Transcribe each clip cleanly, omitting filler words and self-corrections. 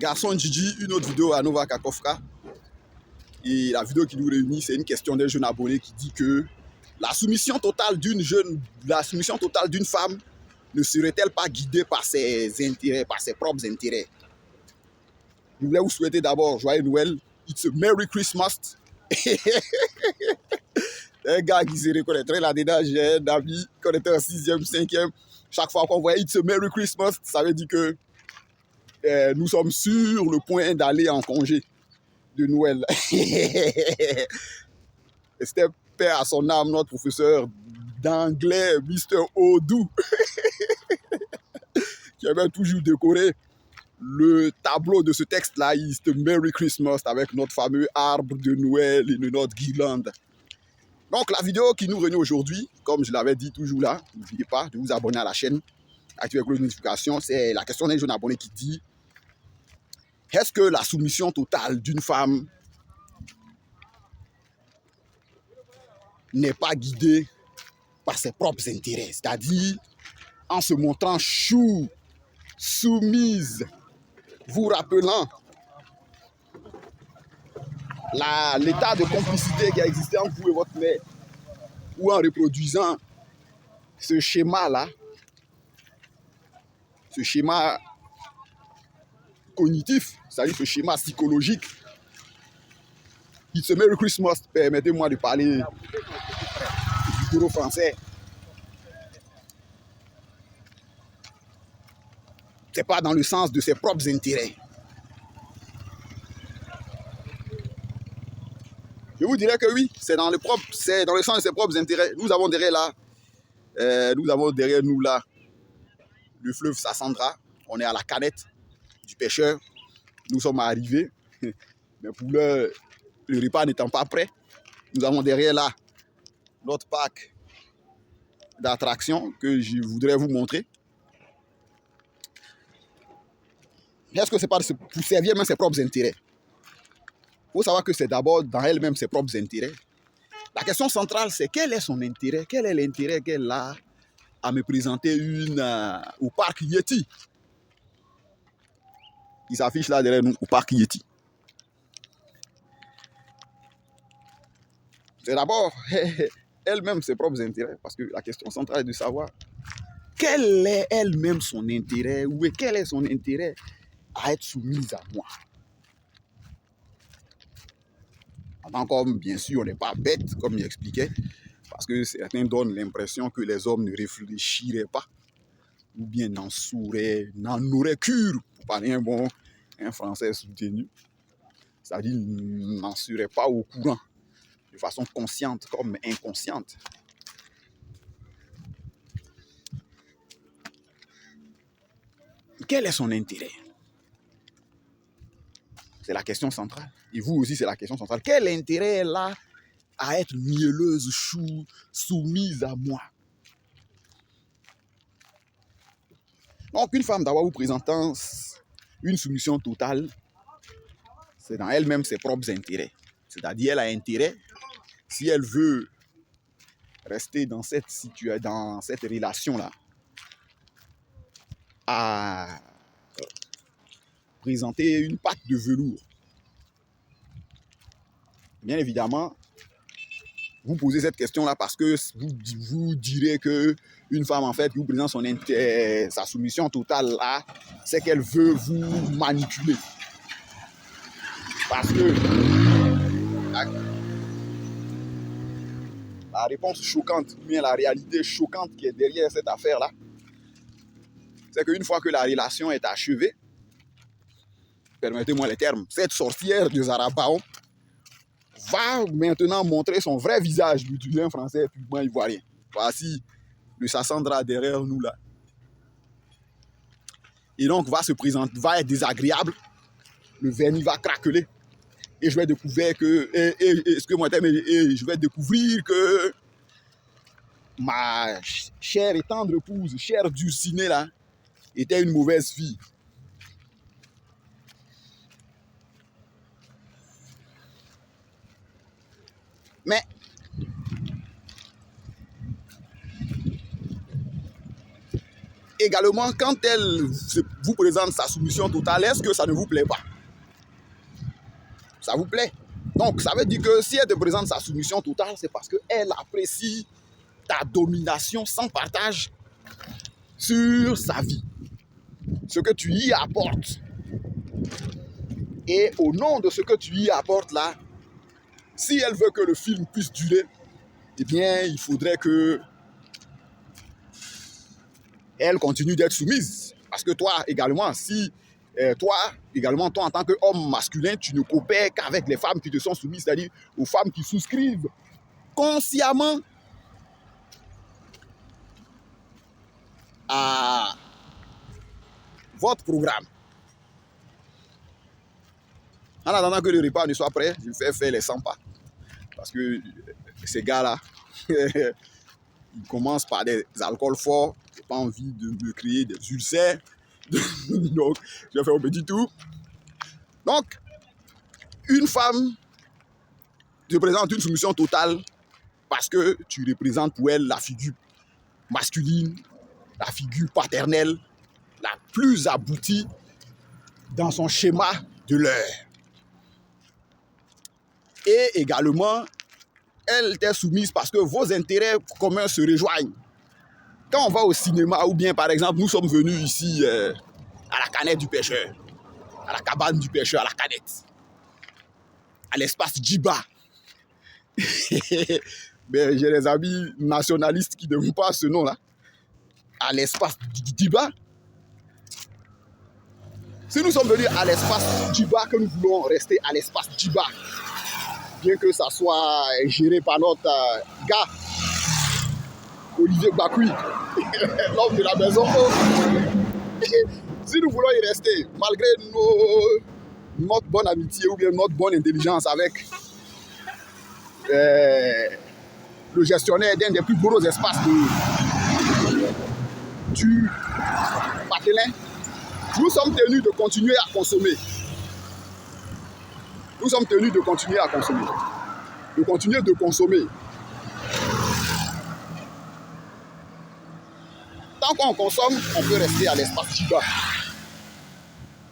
Garçon Gigi, une autre vidéo à Nova Kakovka. Et la vidéo qui nous réunit, c'est une question d'un jeune abonné qui dit que la soumission totale d'une femme ne serait-elle pas guidée par ses intérêts, par ses propres intérêts? Je voulais vous souhaiter d'abord joyeux Noël. It's a Merry Christmas. Un gars qui se reconnaîtrait là-dedans, j'ai un ami qu'on était en 6e, 5e. Chaque fois qu'on voyait It's a Merry Christmas, ça veut dire que nous sommes sur le point d'aller en congé de Noël. C'était père à son âme, notre professeur d'anglais, Mr. Odou, qui avait toujours décoré le tableau de ce texte-là, It's a Merry Christmas, avec notre fameux arbre de Noël et notre guirlande. Donc, la vidéo qui nous réunit aujourd'hui, comme je l'avais dit toujours là, n'oubliez pas de vous abonner à la chaîne, activer la cloche de notification. C'est la question d'un jeune abonné qui dit: est-ce que la soumission totale d'une femme n'est pas guidée par ses propres intérêts, c'est-à-dire en se montrant chou, soumise, vous rappelant l'état de complicité qui a existé entre vous et votre mère, ou en reproduisant ce schéma-là, ce schéma cognitif, c'est-à-dire ce schéma psychologique. It's a Merry Christmas, permettez-moi de parler du gros français. C'est pas dans le sens de ses propres intérêts. Je vous dirais que oui, c'est dans le sens de ses propres intérêts. Nous avons derrière nous là, le fleuve Sassandra. On est à la canette du pêcheur. Nous sommes arrivés. Mais pour le repas n'étant pas prêt, nous avons derrière là notre parc d'attractions que je voudrais vous montrer. Est-ce que c'est pas pour servir même ses propres intérêts? Il faut savoir que c'est d'abord dans elle-même ses propres intérêts. La question centrale, c'est quel est son intérêt? Quel est l'intérêt qu'elle a à me présenter au parc Yeti? Il s'affiche là derrière nous, au parc Yeti. C'est d'abord elle-même ses propres intérêts, parce que la question centrale est de savoir quel est elle-même son intérêt, ou quel est son intérêt à être soumise à moi. Comme bien sûr, on n'est pas bête, comme il expliquait, parce que certains donnent l'impression que les hommes ne réfléchiraient pas, ou bien n'en auraient cure, pour parler un français soutenu, c'est-à-dire n'en seraient pas au courant, de façon consciente comme inconsciente. Quel est son intérêt? C'est la question centrale. Et vous aussi, c'est la question centrale. Quel intérêt elle a à être mielleuse, chou, soumise à moi? Donc, une femme d'abord vous présentant une soumission totale, c'est dans elle-même ses propres intérêts. C'est-à-dire, elle a intérêt, si elle veut rester dans cette relation-là, à présenter une patte de velours. Bien évidemment, vous posez cette question-là parce que vous direz que une femme, en fait, qui vous présente sa soumission totale là, c'est qu'elle veut vous manipuler. Parce que la réponse choquante, ou bien la réalité choquante qui est derrière cette affaire-là, c'est qu'une fois que la relation est achevée, permettez-moi les termes, cette sorcière de Zarabaon va maintenant montrer son vrai visage, d'utiliser un français purement ivoirien. Voici le Sassandra derrière nous là. Et donc va être désagréable, le vernis va craqueler. Et je vais découvrir je vais découvrir que ma chère et tendre épouse, chère dulcinée là, était une mauvaise fille. Mais également, quand elle se vous présente sa soumission totale, est-ce que ça ne vous plaît pas? Ça vous plaît? Donc, ça veut dire que si elle te présente sa soumission totale, c'est parce qu'elle apprécie ta domination sans partage sur sa vie. Ce que tu y apportes. Et au nom de ce que tu y apportes là, si elle veut que le film puisse durer, eh bien, il faudrait que elle continue d'être soumise. Parce que toi également, si toi en tant qu'homme masculin, tu ne coopères qu'avec les femmes qui te sont soumises, c'est-à-dire aux femmes qui souscrivent consciemment à votre programme. En attendant que le repas ne soit prêt, je vais faire les 100 pas. Parce que ces gars-là, ils commencent par des alcools forts. Je n'ai pas envie de me créer des ulcères. Donc, je vais faire un petit tour. Donc, une femme te présente une soumission totale parce que tu représentes pour elle la figure masculine, la figure paternelle, la plus aboutie dans son schéma de l'heure. Et également, elle t'est soumise parce que vos intérêts communs se rejoignent. Quand on va au cinéma, ou bien par exemple, nous sommes venus ici à la canette du pêcheur, à la cabane du pêcheur, à la canette, à l'espace Djiba. Ben, j'ai des amis nationalistes qui ne m'ont pas ce nom-là. À l'espace Djiba. Si nous sommes venus à l'espace Djiba, que nous voulons rester à l'espace Djiba, bien que ça soit géré par notre gars, Olivier Bakoui, l'homme de la maison. Si nous voulons y rester, malgré notre bonne amitié ou bien notre bonne intelligence avec le gestionnaire d'un des plus gros espaces du Patelin, nous sommes tenus de continuer à consommer. Nous sommes tenus de continuer à consommer. De continuer de consommer. Tant qu'on consomme, on peut rester à l'espace Djiba.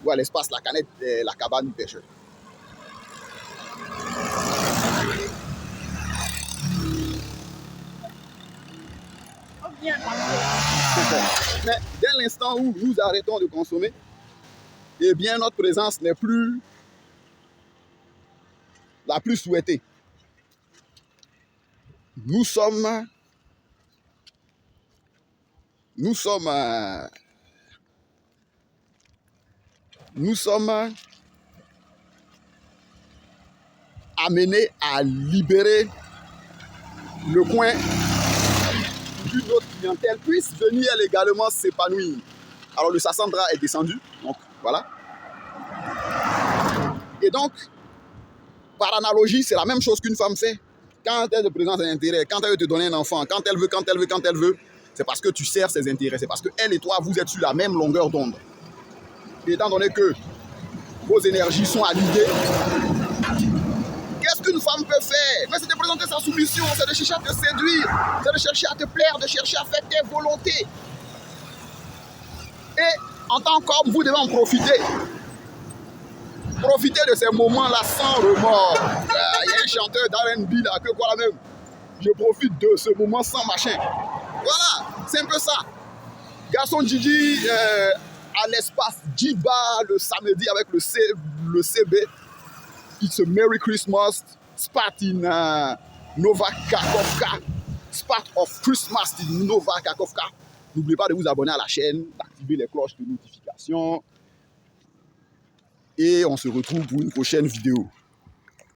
Ou à l'espace la canette, la cabane du pêcheur. Mais dès l'instant où nous arrêtons de consommer, eh bien notre présence n'est plus la plus souhaitée. Nous sommes amenés à libérer le coin d'une autre clientèle puisse venir elle également s'épanouir. Alors le Sassandra est descendu, donc voilà. Et donc, par analogie, c'est la même chose qu'une femme fait. Quand elle te présente un intérêt, quand elle veut te donner un enfant, quand elle veut, c'est parce que tu sers ses intérêts, c'est parce que elle et toi, vous êtes sur la même longueur d'onde. Et étant donné que vos énergies sont alignées, qu'est-ce qu'une femme peut faire? Mais c'est de présenter sa soumission, c'est de chercher à te séduire, c'est de chercher à te plaire, de chercher à faire tes volontés. Et en tant qu'homme, vous devez en profiter. Profitez de ces moments-là sans remords. Il y a un chanteur d'R&B là, que quoi là même. Je profite de ce moment sans machin. Voilà, c'est un peu ça. Garçon Gigi à l'espace Djiba le samedi avec le CB. It's a Merry Christmas. Spot in Nova Kakovka. Spot of Christmas in Nova Kakovka. N'oubliez pas de vous abonner à la chaîne, d'activer les cloches de notification. Et on se retrouve pour une prochaine vidéo.